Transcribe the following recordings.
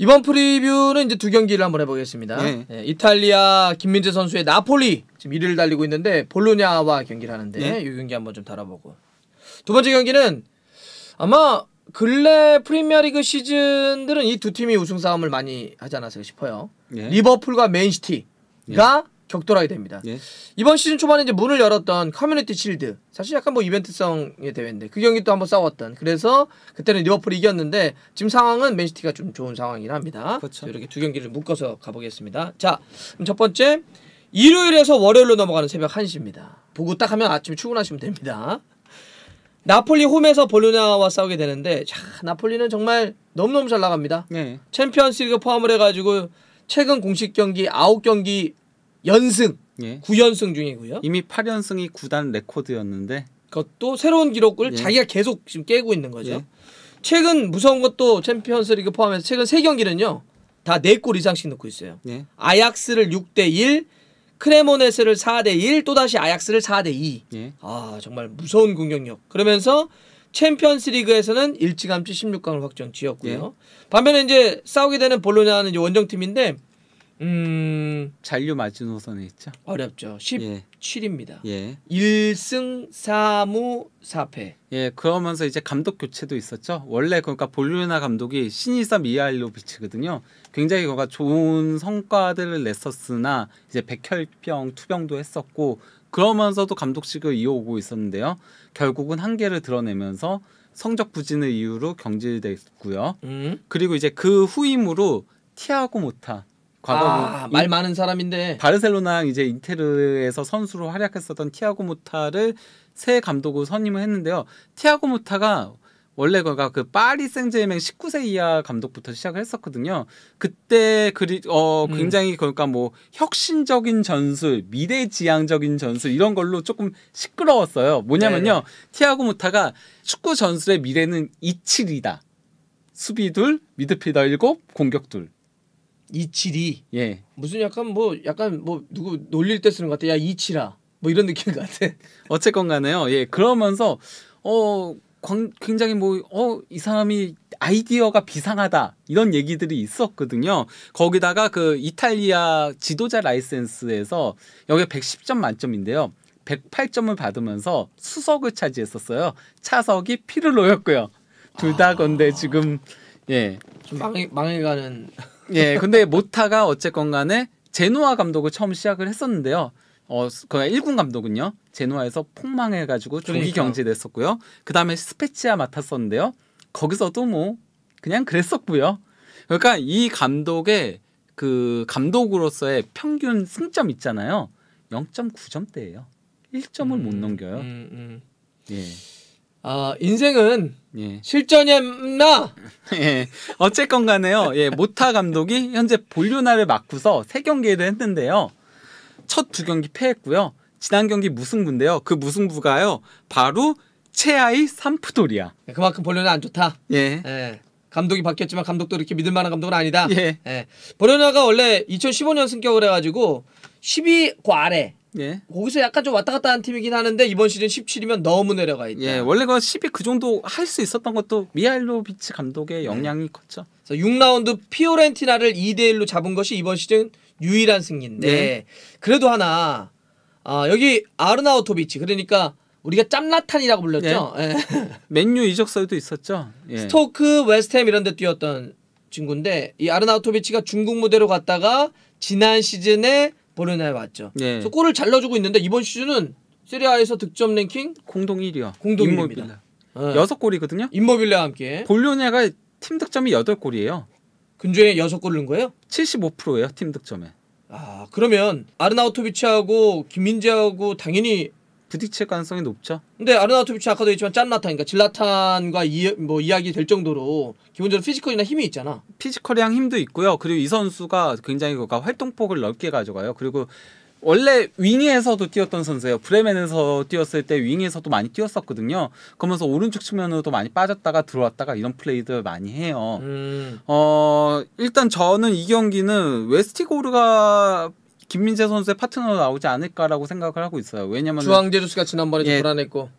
이번 프리뷰는 이제 두 경기를 한번 해보겠습니다. 네. 네, 이탈리아 김민재 선수의 나폴리 지금 1위를 달리고 있는데 볼로냐와 경기를 하는데 네. 이 경기 한번 좀 다뤄보고 두 번째 경기는 아마 근래 프리미어리그 시즌들은 이 두 팀이 우승 싸움을 많이 하지 않았을까 싶어요. 네. 리버풀과 맨시티가 격돌하게 됩니다. 네. 이번 시즌 초반에 이제 문을 열었던 커뮤니티 실드 사실 약간 뭐 이벤트성의 대회인데 그 경기 또 한번 싸웠던 그래서 그때는 리버풀이 이겼는데 지금 상황은 맨시티가 좀 좋은 상황이긴 합니다. 그렇죠. 이렇게 두 경기를 묶어서 가보겠습니다. 자, 그럼 첫 번째 일요일에서 월요일로 넘어가는 새벽 1시입니다. 보고 딱 하면 아침에 출근하시면 됩니다. 나폴리 홈에서 볼로냐와 싸우게 되는데 자, 나폴리는 정말 너무너무 잘 나갑니다. 네. 챔피언스리그 포함을 해가지고 최근 공식 경기 9경기 연승 예. 9연승 중이고요. 이미 8연승이 구단 레코드였는데 그것도 새로운 기록을 예. 자기가 계속 지금 깨고 있는 거죠. 예. 최근 무서운 것도 챔피언스리그 포함해서 최근 3경기는요. 다 4골 이상씩 넣고 있어요. 예. 아약스를 6대1, 크레모네스를 4대1, 또다시 아약스를 4대2. 예. 아 정말 무서운 공격력. 그러면서 챔피언스리그에서는 일찌감치 16강을 확정 지었고요. 반면에 이제 싸우게 되는 볼로냐는 이제 원정팀인데 잔류 마지노선에 있죠. 어렵죠. 17입니다. 예. 1승 4무 4패. 예, 그러면서 이제 감독 교체도 있었죠. 원래 그러니까 볼로냐 감독이 시니사 미하일로비치거든요. 굉장히 그가 좋은 성과들을 냈었으나 이제 백혈병 투병도 했었고 그러면서도 감독직을 이어오고 있었는데요. 결국은 한계를 드러내면서 성적 부진을 이유로 경질됐고요. 그리고 이제 그 후임으로 티아고 모타 과거 말 많은 사람인데 바르셀로나 이제 인테르에서 선수로 활약했었던 티아고 모타를 새 감독으로 선임을 했는데요. 티아고 모타가 원래 그가 그 파리 생제르맹 19세 이하 감독부터 시작을 했었거든요. 그때 굉장히 그러니까 뭐 혁신적인 전술, 미래지향적인 전술 이런 걸로 조금 시끄러웠어요. 뭐냐면요. 네네. 티아고 모타가 축구 전술의 미래는 2-7이다. 수비 둘, 미드필더 7, 공격 둘. 272. 예. 무슨 약간 뭐 누구 놀릴 때 쓰는 것 같아. 야 2치라. 뭐 이런 느낌 같아. 어쨌건 간에요. 예. 그러면서 굉장히 이 사람이 아이디어가 비상하다 이런 얘기들이 있었거든요. 거기다가 그 이탈리아 지도자 라이센스에서 여기 110점 만점인데요. 108점을 받으면서 수석을 차지했었어요. 차석이 피를로였고요. 둘 다 건데 지금 예. 좀 망해가는. 예. 근데 모타가 어쨌건 간에 제노아 감독을 처음 시작을 했었는데요. 그 1군 감독은요. 제노아에서 폭망해가지고 조기 경질됐었고요. 그 다음에 스페치아 맡았었는데요. 거기서도 뭐 그냥 그랬었고요. 그러니까 이 감독의 그 감독으로서의 평균 승점 있잖아요. 0.9점대예요. 1점을 못 넘겨요. 예. 아 인생은 예. 실전이 없나? 예. 어쨌건 간에요. 예. 모타 감독이 현재 볼로냐를 맡고서 3경기를 했는데요. 첫 2경기 패했고요. 지난 경기 무승부인데요. 그 무승부가요. 바로 최하위 삼프도리아. 그만큼 볼로냐 안 좋다. 예. 예. 감독이 바뀌었지만 감독도 이렇게 믿을 만한 감독은 아니다. 예. 예. 볼로냐가 원래 2015년 승격을 해가지고 10위 그 아래. 예. 거기서 약간 좀 왔다 갔다 한 팀이긴 하는데 이번 시즌 17이면 너무 내려가 있다. 예. 원래 그 10위 그 정도 할 수 있었던 것도 미하일로비치 감독의 영향이 컸죠. 그래서 6라운드 피오렌티나를 2대1로 잡은 것이 이번 시즌 유일한 승리인데 네. 그래도 하나 여기 아르나우토비치 그러니까 우리가 짬라탄이라고 불렀죠. 예. 맨유 이적설도 있었죠. 예. 스토크, 웨스트햄 이런 데 뛰었던 친구인데 이 아르나우토비치가 중국 무대로 갔다가 지난 시즌에 볼로냐에 왔죠. 예. 그래서 골을 잘 넣어주고 있는데 이번 시즌은 세리아에서 득점 랭킹 공동 1위요. 공동 1위입니다. 6골이거든요. 임모빌레와 함께 볼로냐가 팀 득점이 8골이에요. 근조에 6골을 넣은 거예요? 75%예요. 팀 득점에. 아 그러면 아르나우토비치하고 김민재하고 당연히 부딪힐 가능성이 높죠. 근데 아르나우토비치 아까도 얘기했지만 짠라탄, 그러니까 질라탄과 이야기 될 정도로 기본적으로 피지컬이나 힘이 있잖아. 피지컬이랑 힘도 있고요. 그리고 이 선수가 굉장히 활동폭을 넓게 가져가요. 그리고 원래 윙에서도 뛰었던 선수예요. 브레멘에서 뛰었을 때 윙에서도 많이 뛰었었거든요. 그러면서 오른쪽 측면으로도 많이 빠졌다가 들어왔다가 이런 플레이들 많이 해요. 일단 저는 이 경기는 웨스티고르가 김민재 선수의 파트너로 나오지 않을까라고 생각을 하고 있어요. 왜냐면 주앙제루스가 지난번에 좀 불안했고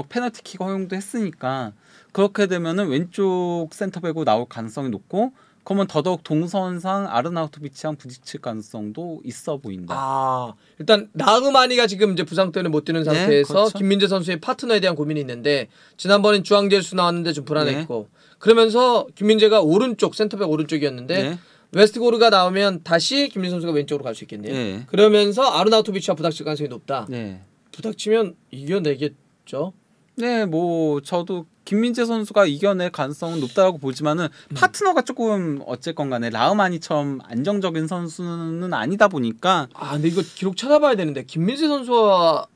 페널티킥 허용도 했으니까 그렇게 되면은 왼쪽 센터백으로 나올 가능성이 높고 그러면 더더욱 동선상 아르나우토비치랑 부딪힐 가능성도 있어 보인다. 아, 일단 나흐마니가 지금 이제 부상 때문에 못 뛰는 상태에서 그렇죠. 김민재 선수의 파트너에 대한 고민이 있는데 지난번엔 주앙제수 나왔는데 좀 불안했고 그러면서 김민재가 오른쪽 센터백 오른쪽이었는데 네. 웨스트고르가 나오면 다시 김민재 선수가 왼쪽으로 갈 수 있겠네요. 네. 그러면서 아르나우토비치와 부닥칠 가능성이 높다. 네. 부닥치면 이겨내겠죠. 네, 뭐 저도 김민재 선수가 이겨낼 가능성은 높다고 보지만은 파트너가 조금 어쨌건 간에 라흐마니처럼 안정적인 선수는 아니다 보니까 아, 근데 이거 기록 찾아봐야 되는데 김민재 선수와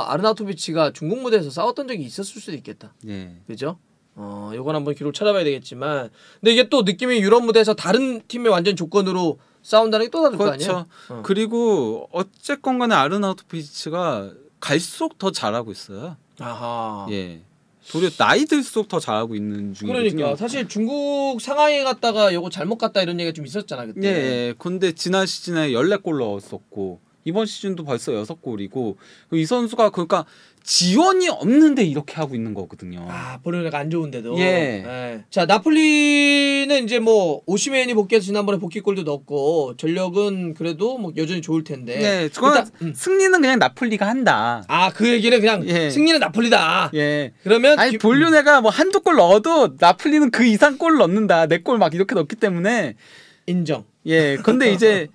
아르나우토비치가 중국 무대에서 싸웠던 적이 있었을 수도 있겠다. 네. 그죠? 요건 한번 기록 찾아봐야 되겠지만 근데 이게 또 느낌이 유럽 무대에서 다른 팀의 완전 조건으로 싸운다는 게 또 다를 거 아니에요? 그렇죠. 그리고 어쨌건 간에 아르나우토비치가 갈수록 더 잘하고 있어요. 아하. 예. 도리어 나이 들수록 더 잘하고 있는 중이거든요. 그러니까 사실 중국 상하이에 갔다가 요거 잘못 갔다 이런 얘기가 좀 있었잖아 그때. 예. 근데 지난 시즌에 14골 넣었었고 이번 시즌도 벌써 6골이고 이 선수가 그러니까 지원이 없는데 이렇게 하고 있는 거거든요. 아, 보려니까 안 좋은데도. 예. 예. 자, 나폴리는 이제 뭐 오시메인이 복귀해서 지난번에 복귀골도 넣었고 전력은 그래도 뭐 여전히 좋을 텐데. 네, 그건 일단, 승리는 그냥 나폴리가 한다. 아, 그 얘기는 그냥 예. 승리는 나폴리다. 예. 그러면 아니 볼류네가 뭐 한두 골 넣어도 나폴리는 그 이상 골 넣는다. 4골 막 이렇게 넣기 때문에 인정. 예. 근데 이제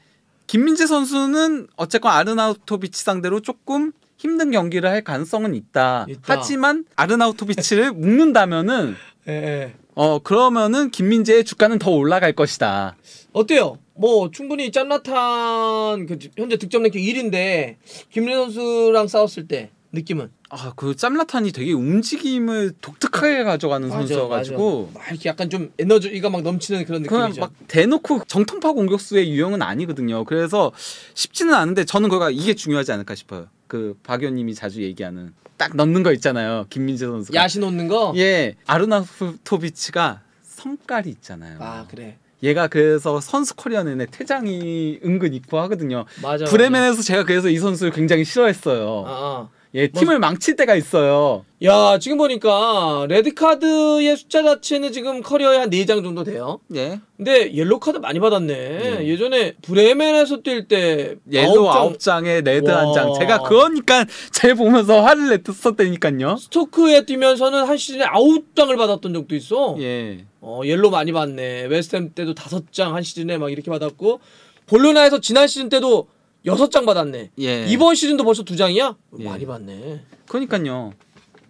김민재 선수는 어쨌건 아르나우토비치 상대로 조금 힘든 경기를 할 가능성은 있다. 하지만 아르나우토비치를 묶는다면은 예. 그러면은 김민재의 주가는 더 올라갈 것이다. 어때요? 뭐 충분히 짬나탄 현재 득점 랭킹 1인데 김민 선수랑 싸웠을 때 느낌은? 아, 그 짬라탄이 되게 움직임을 독특하게 가져가는 선수여가지고 막 이렇게 약간 좀 에너지가 막 넘치는 그런 그냥 느낌이죠. 막 대놓고 정통파 공격수의 유형은 아니거든요. 그래서 쉽지는 않은데 저는 그가 이게 중요하지 않을까 싶어요. 그 박 의원님이 자주 얘기하는 딱 넣는 거 있잖아요. 김민재 선수가 야시 놓는 거? 예, 아르나우토비치가 성깔이 있잖아요. 아, 그래. 얘가 그래서 선수 커리어 내내 퇴장이 은근 있고 하거든요. 맞아. 브레멘에서 제가 그래서 이 선수를 굉장히 싫어했어요. 아. 예, 팀을 망칠 때가 있어요. 야, 지금 보니까 레드카드의 숫자 자체는 지금 커리어에 한 4장 정도 돼요. 예. 근데 옐로카드 많이 받았네. 예전에 브레멘에서 뛸 때 옐로 9장에 레드 와. 1장. 제가 그러니까 제 보면서 화를 냈었다니까요. 스토크에 뛰면서는 한 시즌에 9장을 받았던 적도 있어. 예. 옐로 많이 받네. 웨스트햄 때도 5장 한 시즌에 막 이렇게 받았고 볼로나에서 지난 시즌 때도 6장 받았네. 예. 이번 시즌도 벌써 2장이야? 예. 많이 받네. 그러니까요.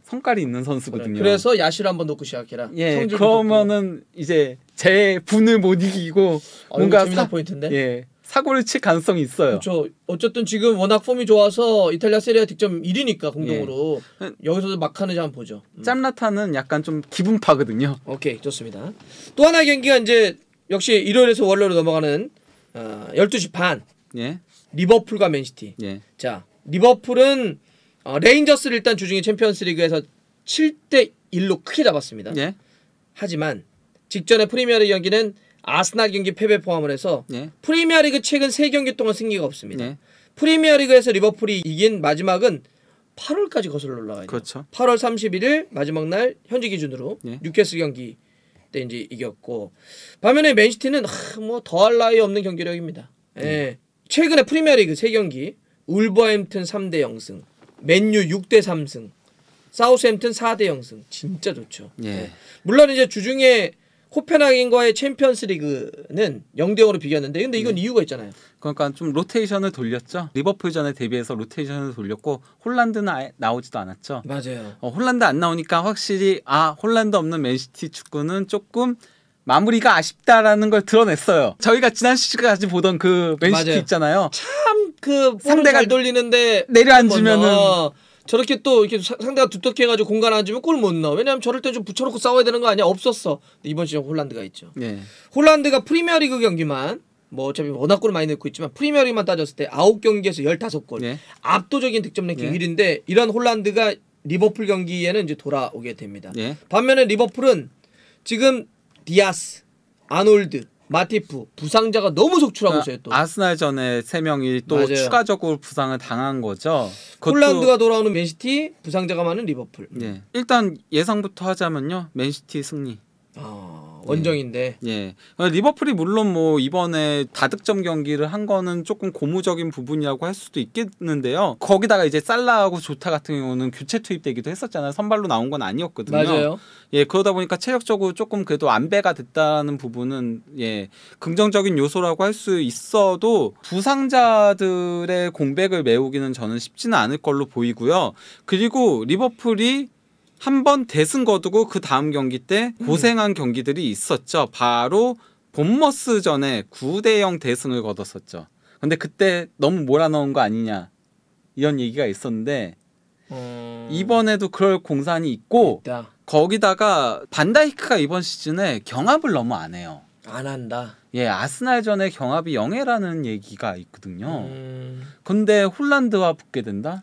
성깔이 있는 선수거든요. 그래서 야시를 한번 놓고 시작해라. 예. 성질도 그러면은 이제 제 분을 못 이기고 좋고. 뭔가 재미난 포인트인데. 예. 사고를 칠 가능성이 있어요. 그렇죠. 어쨌든 지금 워낙 폼이 좋아서 이탈리아 세리아 득점 1위니까 공동으로 여기서도 막하는지 한번 보죠. 짬라타는 약간 좀 기분파거든요. 오케이, 좋습니다. 또 하나의 경기가 이제 역시 일요일에서 월요일로 넘어가는 12시 반 예. 리버풀과 맨시티. 예. 자, 리버풀은 레인저스를 일단 주중에 챔피언스리그에서 7대1로 크게 잡았습니다. 예. 하지만 직전에 프리미어리그 경기는 아스날 경기 패배 포함을 해서 예. 프리미어리그 최근 3경기 동안 승리가 없습니다. 예. 프리미어리그에서 리버풀이 이긴 마지막은 8월까지 거슬러 올라가요. 그렇죠. 8월 31일 마지막 날 현지 기준으로 예. 뉴캐슬 경기 때 이제 이겼고 반면에 맨시티는 뭐 더할 나위 없는 경기력입니다. 예. 최근에 프리미어리그 3경기 울버햄튼 3대 0승, 맨유 6대 3승, 사우스햄튼 4대 0승. 진짜 좋죠. 예. 예. 물론 이제 주중에 코펜하겐과의 챔피언스리그는 0대 0으로 비겼는데 근데 이건 이유가 있잖아요. 그러니까 좀 로테이션을 돌렸죠. 리버풀전에 대비해서 로테이션을 돌렸고 홀란드는 아예 나오지도 않았죠. 맞아요. 홀란드 안 나오니까 확실히 홀란드 없는 맨시티 축구는 조금 마무리가 아쉽다라는 걸 드러냈어요. 저희가 지난 시즌까지 보던 그 맨시티 맞아요. 있잖아요. 참 그 상대가 잘 돌리는데 내려앉으면은 저렇게 또 이렇게 상대가 두텁게해가지고 공간 안 주면 골 못 넣어. 왜냐면 저럴 때 좀 붙여놓고 싸워야 되는 거 아니야? 없었어. 근데 이번 시즌 홀란드가 있죠. 예. 홀란드가 프리미어리그 경기만 뭐 어차피 워낙 골을 많이 넣고 있지만 프리미어리그만 따졌을 때 9경기에서 15골. 예. 압도적인 득점 랭킹 예. 1위인데 이런 홀란드가 리버풀 경기에는 이제 돌아오게 됩니다. 예. 반면에 리버풀은 지금 디아스, 아놀드, 마티프 부상자가 너무 속출하고 있어요. 또 아스날전에 3명이 또 맞아요. 추가적으로 부상을 당한 거죠. 홀란드가 돌아오는 맨시티, 부상자가 많은 리버풀. 예. 일단 예상부터 하자면요. 맨시티 승리. 원정인데. 예. 리버풀이 물론 뭐 이번에 다득점 경기를 한 거는 조금 고무적인 부분이라고 할 수도 있겠는데요. 거기다가 이제 살라하고 조타 같은 경우는 교체 투입되기도 했었잖아요. 선발로 나온 건 아니었거든요. 맞아요. 예, 그러다 보니까 체력적으로 조금 그래도 안배가 됐다는 부분은 예, 긍정적인 요소라고 할 수 있어도 부상자들의 공백을 메우기는 저는 쉽지는 않을 걸로 보이고요. 그리고 리버풀이 한 번 대승 거두고 그 다음 경기 때 고생한 경기들이 있었죠. 바로 본머스전에 9대0 대승을 거뒀었죠. 근데 그때 너무 몰아넣은 거 아니냐 이런 얘기가 있었는데 이번에도 그럴 공산이 있고 있다. 거기다가 반다이크가 이번 시즌에 경합을 너무 안 해요. 안 한다. 예, 아스날전에 경합이 0회라는 얘기가 있거든요. 근데 홀란드와 붙게 된다?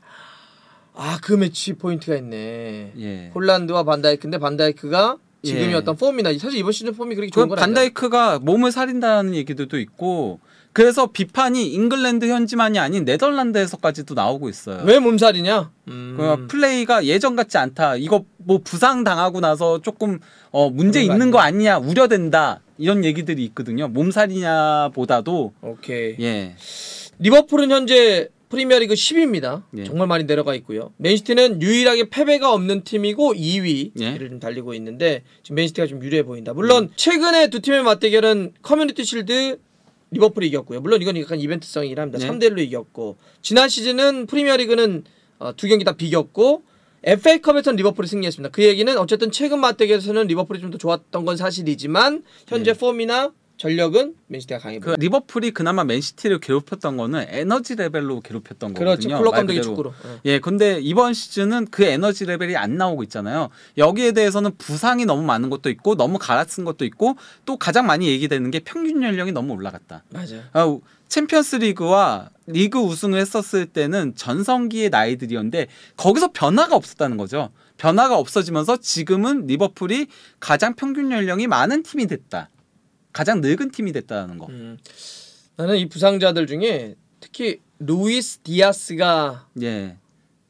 아, 그 매치 포인트가 있네. 예. 홀란드와 반다이크인데 반다이크가 지금의 예. 어떤 폼이나 사실 이번 시즌 폼이 그렇게 좋은 그 건 아니야. 반다이크가 몸을 사린다는 얘기들도 있고 그래서 비판이 잉글랜드 현지만이 아닌 네덜란드에서까지도 나오고 있어요. 왜 몸살이냐? 그 플레이가 예전 같지 않다. 이거 뭐 부상 당하고 나서 조금 문제 그런 거 있는 거 아니야? 아니냐 우려된다. 이런 얘기들이 있거든요. 몸살이냐보다도 오케이. 예. 리버풀은 현재 프리미어리그 10위입니다. 예. 정말 많이 내려가 있고요. 맨시티는 유일하게 패배가 없는 팀이고 2위를 예. 좀 달리고 있는데 지금 맨시티가 좀 유리해 보인다. 물론 최근에 두 팀의 맞대결은 커뮤니티 실드 리버풀이 이겼고요. 물론 이건 약간 이벤트성이긴 합니다. 예. 3대1로 이겼고 지난 시즌은 프리미어리그는 두 경기 다 비겼고 FA컵에서는 리버풀이 승리했습니다. 그 얘기는 어쨌든 최근 맞대결에서는 리버풀이 좀 더 좋았던 건 사실이지만 현재 폼이나 전력은 맨시티가 강해 보입니다. 리버풀이 그나마 맨시티를 괴롭혔던 거는 에너지 레벨로 괴롭혔던 그렇죠. 거거든요. 클럽 말 감독의 그대로. 축구로. 예, 근데 이번 시즌은 그 에너지 레벨이 안 나오고 있잖아요. 여기에 대해서는 부상이 너무 많은 것도 있고 너무 갈아쓴 것도 있고 또 가장 많이 얘기되는 게 평균 연령이 너무 올라갔다. 맞아요. 챔피언스 리그와 리그 우승을 했었을 때는 전성기의 나이들이었는데 거기서 변화가 없었다는 거죠. 변화가 없어지면서 지금은 리버풀이 가장 평균 연령이 많은 팀이 됐다. 가장 늙은 팀이 됐다는 거. 나는 이 부상자들 중에 특히 루이스 디아스가 예.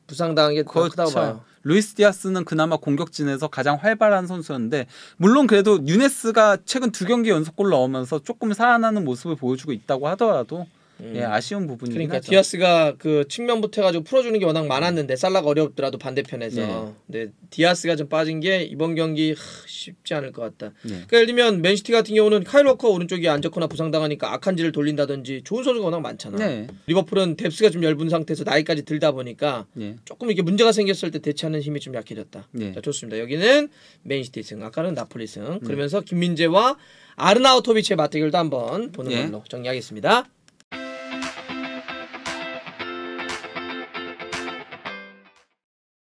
부상당한 게 더 크다고 봐요. 루이스 디아스는 그나마 공격진에서 가장 활발한 선수였는데 물론 그래도 유네스가 최근 2경기 연속골 넣으면서 조금 살아나는 모습을 보여주고 있다고 하더라도 예, 아쉬운 부분이긴 그러니까 하죠. 디아스가 그 측면부터 해가지고 풀어주는 게 워낙 많았는데 살라가 어렵더라도 반대편에서 예. 근데 디아스가 좀 빠진 게 이번 경기 쉽지 않을 것 같다. 예. 그러니까 예를 들면 맨시티 같은 경우는 카일 워커 오른쪽이 안 좋거나 부상당하니까 아칸지를 돌린다든지 좋은 선수가 워낙 많잖아. 네. 리버풀은 뎁스가 좀 얇은 상태에서 나이까지 들다 보니까 예. 조금 이렇게 문제가 생겼을 때 대처하는 힘이 좀 약해졌다. 예. 자, 좋습니다. 여기는 맨시티 승, 아까는 나폴리 승. 그러면서 김민재와 아르나우토비치의 맞대결도 한번 보는 예. 걸로 정리하겠습니다.